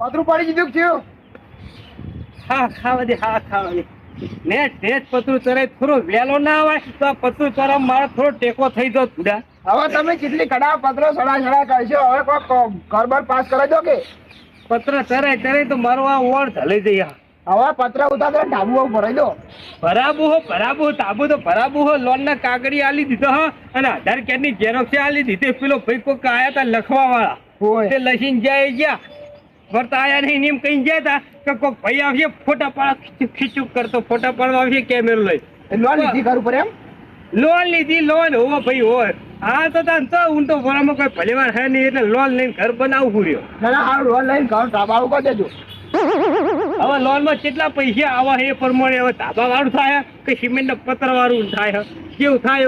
પતરું પડી દીધું થયું. હા ખાવા દે, હા ખાવા દે. નેટ પતરું ચરે થોડો વહેલો ના આવે તો આ પતરું ચરવા મારો થોડો ટેકો થઈ જાવ બુડા. હવે તમે કેટલી કડા પત્રો સડા કરશો. હવે કોઈ ઘર પાસ કરાવી દો કે પત્ર ચરે તો મારો આ ઓળ ઢલી જઈ. હવે પત્ર ઉતાર ઢાબુ ભરાઈ દો. ભરાબુ તાબુ તો ભરાબુ હો. લોન ના કાગળી આલી દીધો હ અને આધાર કાર્ડ ની ઝેરોક્ષ આલી દીધી. પેલો ભાઈ કોક આયા તા લખવા વાળા તે લખીને જાય ગયા વર્તા આયા નહીં એમ કઈ ગયા તા કે કોક ભાઈ આવશે ફોટા પાડ ખીચું કરતો ફોટા પાડવા આવશે કેમેરો લઈ. લોન લીધી ઘર ઉપર એમ લોન લીધી લોન હો ભાઈ હોય. હા તો તાન તો ઊંટો ભરામાં કોઈ ભલીવાર હે નહીં એટલે લોન લઈને ઘર બનાવવું રહ્યો. ના હારું લોન લઈને ઘર ધાબાળું કરી દેજો. હવે લોન માં કેટલા પૈસા આવા એ પ્રમાણે હવે ધાબા વાળું થાય કે સિમેન્ટ ના પત્ર વાળું થાય કેવું થાય